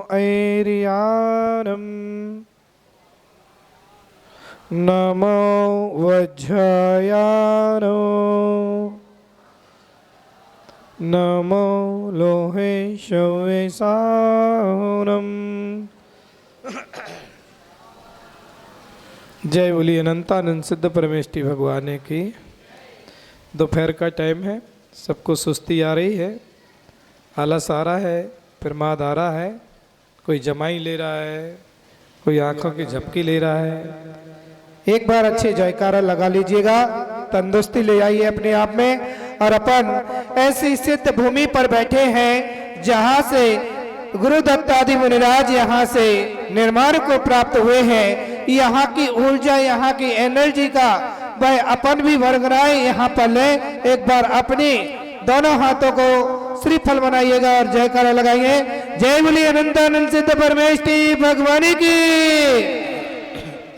ऐर्यानं नमो वज्रयानो नमो लोहेशवेशानम। जय बोलिए अनंतानंद सिद्ध परमेष्टि भगवान की। दोपहर का टाइम है, सबको सुस्ती आ रही है, आलस आ रहा है, प्रमाद आ रहा है, कोई जमाई ले रहा है, कोई आंखों की झपकी ले रहा है। एक बार अच्छे जयकारा लगा लीजिएगा, तंदुरुस्ती ले आइए अपने आप में। और अपन ऐसी सिद्ध भूमि पर बैठे हैं जहां से गुरु दत्तादि मुनिराज यहाँ से निर्माण को प्राप्त हुए हैं। यहाँ की ऊर्जा, यहाँ की एनर्जी का वह अपन भी वर्गराए यहाँ पर ले। एक बार अपनी दोनों हाथों को श्रीफल बनाइएगा और जयकारा लगाइए। जय बोलिए अनंतानंद सिद्ध परमेष्टि भगवान की।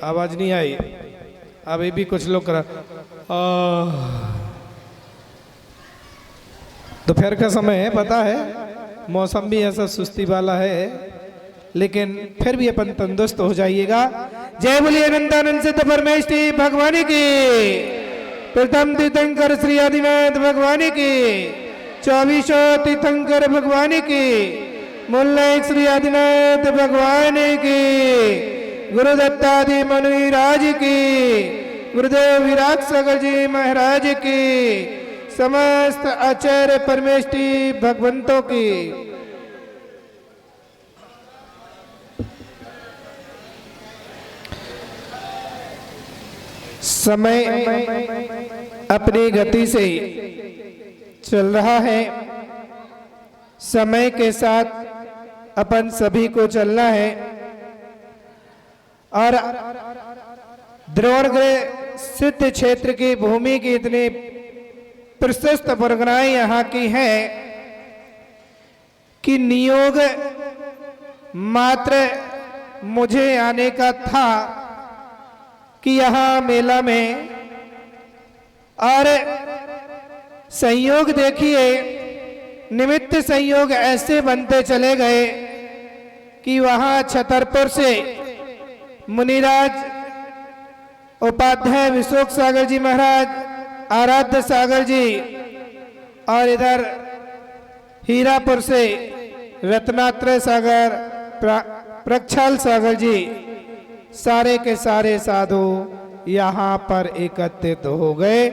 आवाज नहीं आई, अभी भी कुछ लोग करा। दोपहर का समय है, पता है मौसम भी ऐसा सुस्ती वाला है, लेकिन फिर भी अपन तंदुरुस्त हो जाइएगा। जय बोलिए अनंतानंद सिद्ध परमेष्टि भगवान की। प्रथम तीर्थंकर श्री आदिनाथ भगवान की, 24 तीर्थंकर भगवान की, मुल्ला श्री आदिनाथ भगवान की, गुरु दत्तादि मुनिराज की, गुरुदेव विराट सागर जी महाराज की, समस्त आचार्य परमेष्टि भगवंतों की। समय अपनी गति से चल रहा है, समय के साथ अपन सभी को चलना है। और द्रोणगृह सिद्ध क्षेत्र की भूमि की इतनी प्रशस्त परगनाएं यहाँ की है कि नियोग मात्र मुझे आने का था कि यहाँ मेला में, और संयोग देखिए निमित्त संयोग ऐसे बनते चले गए कि वहाँ छतरपुर से मुनिराज उपाध्याय विशोक सागर जी महाराज, आराध्य सागर जी, और इधर हीरापुर से रत्नात्रय सागर, प्रक्षाल सागर जी, सारे के सारे साधु यहाँ पर एकत्रित हो गए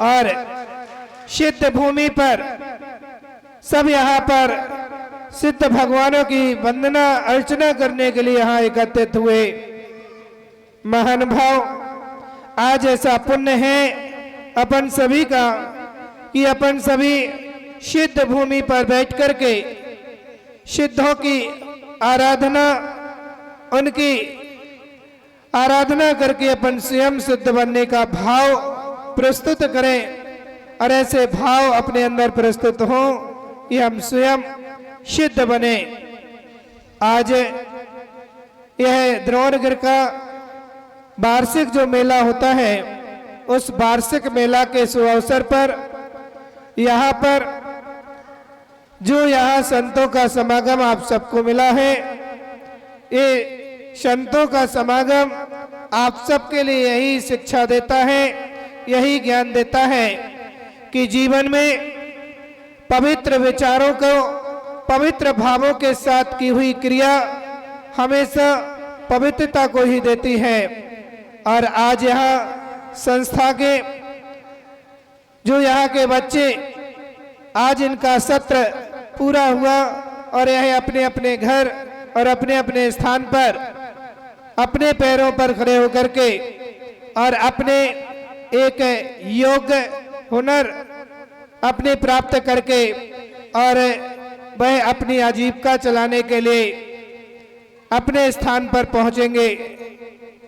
और सिद्ध भूमि पर सब यहाँ पर सिद्ध भगवानों की वंदना अर्चना करने के लिए यहाँ एकत्रित हुए। महानुभाव, आज ऐसा पुण्य है अपन सभी का कि अपन सभी सिद्ध भूमि पर बैठ करके सिद्धों की आराधना, उनकी आराधना करके अपन स्वयं सिद्ध बनने का भाव प्रस्तुत करें। और ऐसे भाव अपने अंदर प्रस्तुत हो कि हम स्वयं सिद्ध बने। आज यह द्रोणगृह का वार्षिक जो मेला होता है, उस वार्षिक मेला के शुभ अवसर पर यहाँ पर जो यहाँ संतों का समागम आप सबको मिला है, ये संतों का समागम आप सबके लिए यही शिक्षा देता है, यही ज्ञान देता है कि जीवन में पवित्र विचारों को, पवित्र भावों के साथ की हुई क्रिया हमेशा पवित्रता को ही देती है। और आज यहाँ संस्था के जो यहाँ के बच्चे, आज इनका सत्र पूरा हुआ और यह अपने अपने घर और अपने अपने स्थान पर अपने पैरों पर खड़े होकर के और अपने एक योग्य हुनर अपने प्राप्त करके और वह अपनी आजीविका चलाने के लिए अपने स्थान पर पहुंचेंगे।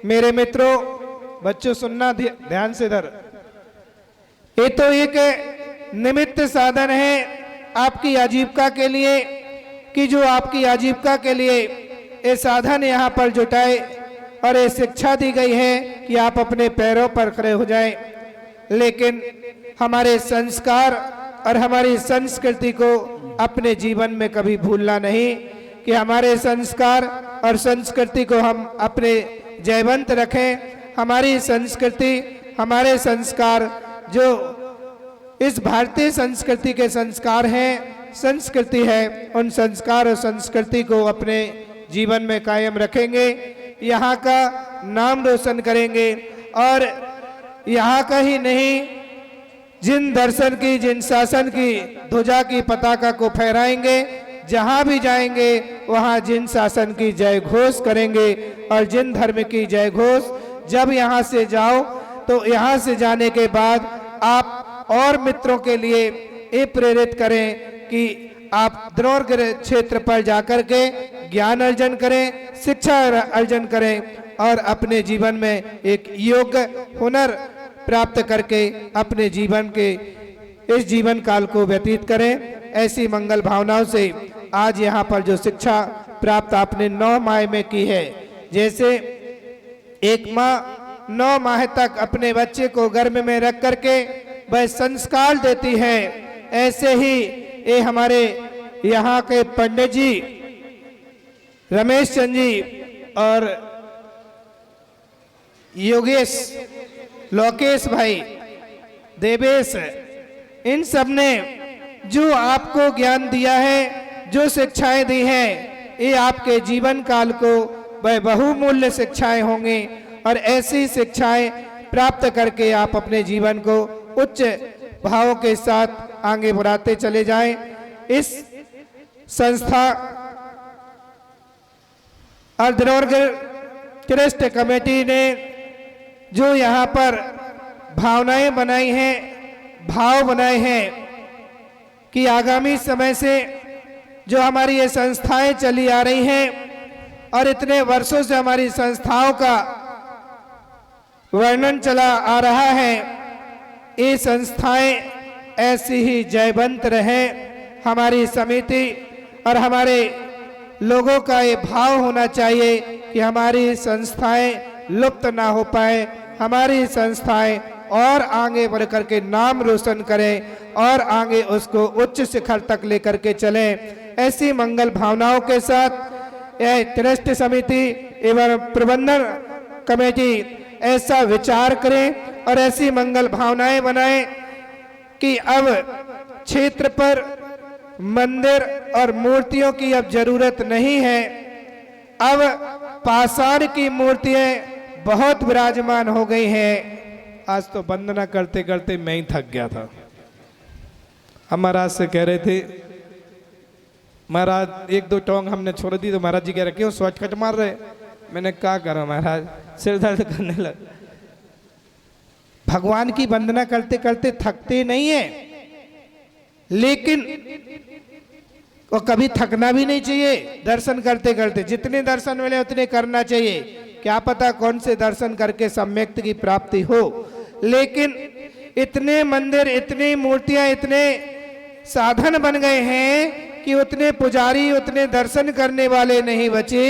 मेरे मित्रों, बच्चों सुनना ध्यान से इधर। ये तो एक निमित्त साधन है आपकी आजीविका के लिए कि जो आपकी आजीविका के लिए ये साधन यहाँ पर जुटाए और ये शिक्षा दी गई है कि आप अपने पैरों पर खड़े हो जाएं। लेकिन हमारे संस्कार और हमारी संस्कृति को अपने जीवन में कभी भूलना नहीं। कि हमारे संस्कार और संस्कृति को हम अपने जयवंत रखें। हमारी संस्कृति, हमारे संस्कार जो इस भारतीय संस्कृति के संस्कार हैं, संस्कृति है, उन संस्कार और संस्कृति को अपने जीवन में कायम रखेंगे, यहाँ का नाम रोशन करेंगे और यहाँ का ही नहीं, जिन दर्शन की, जिन शासन की ध्वजा की पताका को फहराएंगे, जहाँ भी जाएंगे वहाँ जिन शासन की जय घोष करेंगे और जिन धर्म की जय घोष। जब यहाँ से जाओ तो यहाँ से जाने के बाद आप और मित्रों के लिए ये प्रेरित करें कि आप द्रोणगढ़ क्षेत्र पर जाकर के ज्ञान अर्जन करें, शिक्षा अर्जन करें और अपने जीवन में एक योग्य हुनर प्राप्त करके अपने जीवन के इस जीवन काल को व्यतीत करें। ऐसी मंगल भावनाओं से आज यहाँ पर जो शिक्षा प्राप्त आपने 9 माह में की है, जैसे एक माँ 9 माह तक अपने बच्चे को गर्भ में रख करके वह संस्कार देती है, ऐसे ही ये हमारे यहाँ के पंडित जी रमेश चंद जी और योगेश, लोकेश भाई, देवेश, इन सब ने जो आपको ज्ञान दिया है, जो शिक्षाएं दी हैं, ये आपके जीवन काल को वह बहुमूल्य शिक्षाएं होंगी और ऐसी शिक्षाएं प्राप्त करके आप अपने जीवन को उच्च भावों के साथ आगे बढ़ाते चले जाएं। इस संस्था और द्रोणगढ़ ट्रस्ट कमेटी ने जो यहाँ पर भावनाएं बनाई हैं, भाव बनाए हैं कि आगामी समय से जो हमारी ये संस्थाएं चली आ रही हैं और इतने वर्षों से हमारी संस्थाओं का वर्णन चला आ रहा है, ये संस्थाएं ऐसी ही जयवंत रहें। हमारी समिति और हमारे लोगों का ये भाव होना चाहिए कि हमारी संस्थाएं लुप्त ना हो पाए, हमारी संस्थाएं और आगे बढ़ कर के नाम रोशन करें और आगे उसको उच्च शिखर तक लेकर के चलें। ऐसी मंगल भावनाओं के साथ यह ट्रस्ट समिति एवं प्रबंधन कमेटी ऐसा विचार करें और ऐसी मंगल भावनाएं बनाएं कि अब क्षेत्र पर मंदिर और मूर्तियों की अब जरूरत नहीं है। अब पाषाण की मूर्तियां बहुत विराजमान हो गई हैं। आज तो वंदना करते करते मैं ही थक गया था। हम महाराज से कह रहे थे, महाराज 1-2 टोंग हमने छोड़ दी तो महाराज जी कह रहे क्यों शॉर्टकट मार रहे। मैंने क्या करा महाराज, सिर दर्द करने लगा। भगवान की वंदना करते करते थकते नहीं है, लेकिन वो कभी थकना भी नहीं चाहिए। दर्शन करते करते जितने दर्शन मिले उतने करना चाहिए। क्या पता कौन से दर्शन करके सम्यक्त की प्राप्ति हो, लेकिन इतने मंदिर, इतनी मूर्तियां, इतने साधन बन गए हैं कि उतने पुजारी, उतने दर्शन करने वाले नहीं बचे।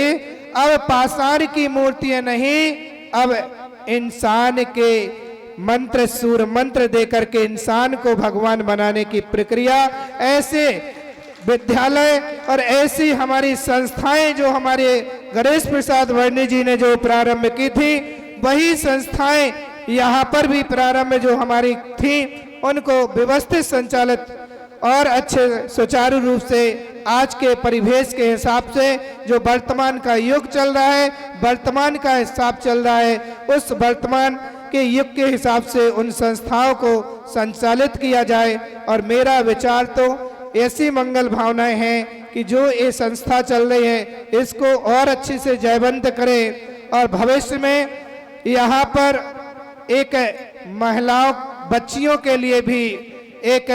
अब पाषाण की मूर्तियां नहीं, अब इंसान के मंत्र, सूर मंत्र देकर के इंसान को भगवान बनाने की प्रक्रिया, ऐसे विद्यालय और ऐसी हमारी संस्थाएं जो हमारे गणेश प्रसाद वर्णी जी ने जो प्रारंभ की थी, वही संस्थाएं यहाँ पर भी प्रारंभ जो हमारी थी, उनको व्यवस्थित संचालित और अच्छे सुचारू रूप से आज के परिवेश के हिसाब से जो वर्तमान का युग चल रहा है, वर्तमान का हिसाब चल रहा है, उस वर्तमान के युग के हिसाब से उन संस्थाओं को संचालित किया जाए। और मेरा विचार तो ऐसी मंगल भावनाएं हैं कि जो ये संस्था चल रही है इसको और अच्छे से जयवंत करें और भविष्य में यहाँ पर एक महिलाओं, बच्चियों के लिए भी एक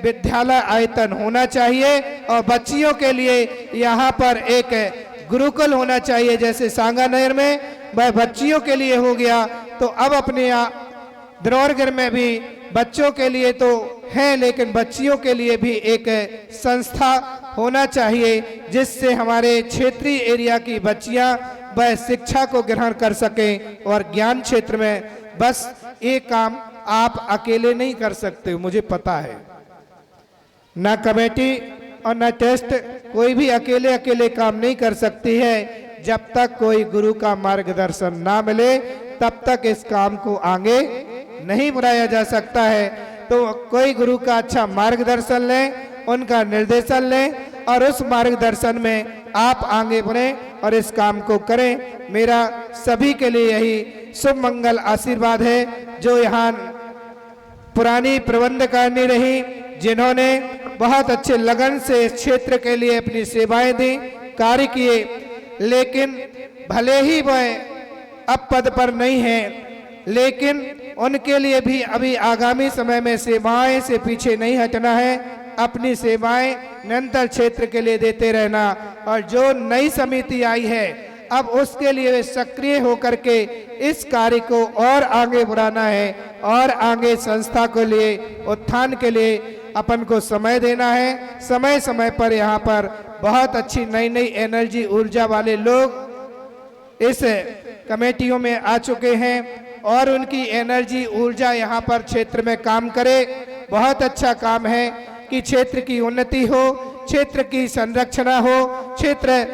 विद्यालय आयतन होना चाहिए और बच्चियों के लिए यहाँ पर एक गुरुकुल होना चाहिए। जैसे सांगानेर में वह बच्चियों के लिए हो गया, तो अब अपने यहाँ द्रोणगढ़ में भी बच्चों के लिए तो है, लेकिन बच्चियों के लिए भी एक संस्था होना चाहिए जिससे हमारे क्षेत्रीय एरिया की बच्चियां वह शिक्षा को ग्रहण कर सकें। और ज्ञान क्षेत्र में बस ये काम आप अकेले नहीं कर सकते, मुझे पता है। ना कमेटी, और न टेस्ट कोई भी अकेले अकेले काम नहीं कर सकती है। जब तक कोई गुरु का मार्गदर्शन ना मिले तब तक इस काम को आगे नहीं बढ़ाया जा सकता है। तो कोई गुरु का अच्छा मार्गदर्शन लें, उनका निर्देशन लें और उस मार्गदर्शन में आप आगे बढ़ें और इस काम को करें। मेरा सभी के लिए यही शुभ मंगल आशीर्वाद है। जो यहाँ पुरानी प्रबंधकारिणी रही, जिन्होंने बहुत अच्छे लगन से इस क्षेत्र के लिए अपनी सेवाएं दी, कार्य किए, लेकिन भले ही वह अब पद पर नहीं है, लेकिन उनके लिए भी अभी आगामी समय में सेवाएं से पीछे नहीं हटना है। अपनी सेवाएं निरंतर क्षेत्र के लिए देते रहना और जो नई समिति आई है अब उसके लिए सक्रिय होकर के इस कार्य को और आगे बढ़ाना है और आगे संस्था के लिए उत्थान के लिए अपन को समय देना है। समय समय पर यहाँ पर बहुत अच्छी नई नई एनर्जी ऊर्जा वाले लोग इस कमेटियों में आ चुके हैं और उनकी एनर्जी ऊर्जा यहाँ पर क्षेत्र में काम करे। बहुत अच्छा काम है कि क्षेत्र की उन्नति हो, क्षेत्र की संरक्षण हो, क्षेत्र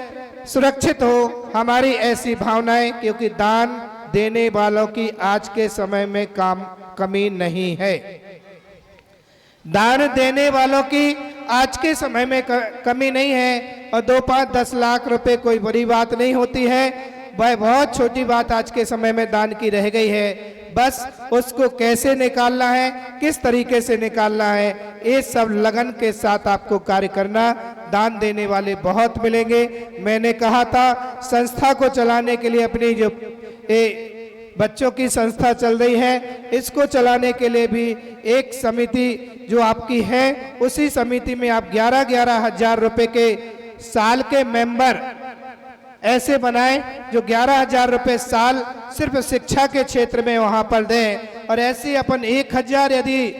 सुरक्षित हो। हमारी ऐसी भावनाएं, क्योंकि दान देने वालों की आज के समय में कमी नहीं है। दान देने वालों की आज के समय में कमी नहीं है और 2, 5, 10 लाख रुपए कोई बड़ी बात नहीं होती है। वह बहुत छोटी बात आज के समय में दान की रह गई है। बस उसको कैसे निकालना है, किस तरीके से निकालना है, ये सब लगन के साथ आपको कार्य करना। दान देने वाले बहुत मिलेंगे। मैंने कहा था संस्था को चलाने के लिए अपनी जो बच्चों की संस्था चल रही है, इसको चलाने के लिए भी एक समिति जो आपकी है, उसी समिति में आप 11-11 हजार रुपए के साल के मेंबर ऐसे बनाएं जो 11,000 रुपए साल सिर्फ शिक्षा के क्षेत्र में वहां पर दें। और ऐसे अपन 1,000 यदि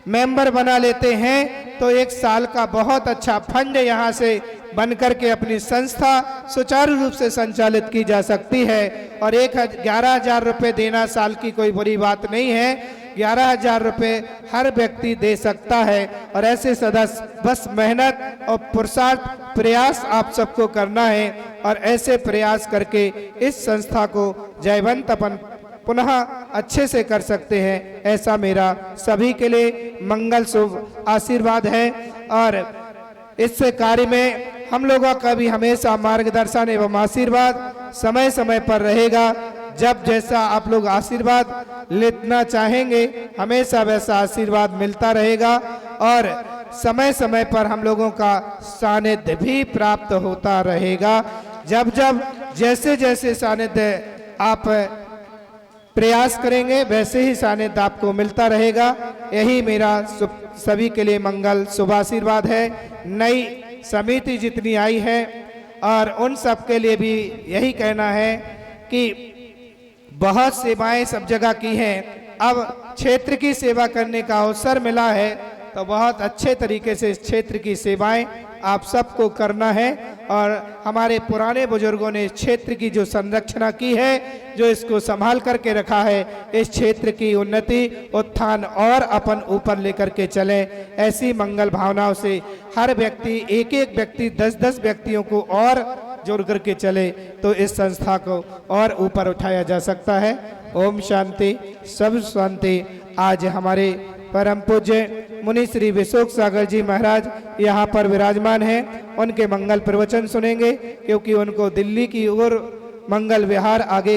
मेंबर बना लेते हैं तो एक साल का बहुत अच्छा फंड यहाँ से बन करके अपनी संस्था सुचारू रूप से संचालित की जा सकती है। और 11,000 रुपए देना साल की कोई बड़ी बात नहीं है। 11,000 रुपए हर व्यक्ति दे सकता है और ऐसे सदस्य बस मेहनत और पुरुषार्थ प्रयास आप सबको करना है और ऐसे प्रयास करके इस संस्था को जयवंत अपन पुनः अच्छे से कर सकते हैं। ऐसा मेरा सभी के लिए मंगल शुभ आशीर्वाद है। और इस कार्य में हम लोगों का भी हमेशा मार्गदर्शन एवं आशीर्वाद समय समय पर रहेगा। जब जैसा आप लोग आशीर्वाद लेना चाहेंगे हमेशा वैसा आशीर्वाद मिलता रहेगा और समय समय पर हम लोगों का सानिध्य भी प्राप्त होता रहेगा। जब जब जैसे जैसे सानिध्य आप प्रयास करेंगे वैसे ही सानिध्य आपको मिलता रहेगा। यही मेरा सभी के लिए मंगल शुभ आशीर्वाद है। नई समिति जितनी आई है और उन सब के लिए भी यही कहना है कि बहुत सेवाएं सब जगह की हैं। अब क्षेत्र की सेवा करने का अवसर मिला है तो बहुत अच्छे तरीके से इस क्षेत्र की सेवाएं आप सबको करना है। और हमारे पुराने बुजुर्गों ने इस क्षेत्र की जो संरक्षण की है, जो इसको संभाल करके रखा है, इस क्षेत्र की उन्नति उत्थान और अपन ऊपर लेकर के चले। ऐसी मंगल भावनाओं से हर व्यक्ति एक व्यक्ति 10-10 व्यक्तियों को और जोड़ करके चले तो इस संस्था को और ऊपर उठाया जा सकता है। ओम शांति, सब शांति। आज हमारे परम पूज्य मुनि श्री विशोक सागर जी महाराज यहाँ पर विराजमान हैं। उनके मंगल प्रवचन सुनेंगे क्योंकि उनको दिल्ली की ओर मंगल विहार आगे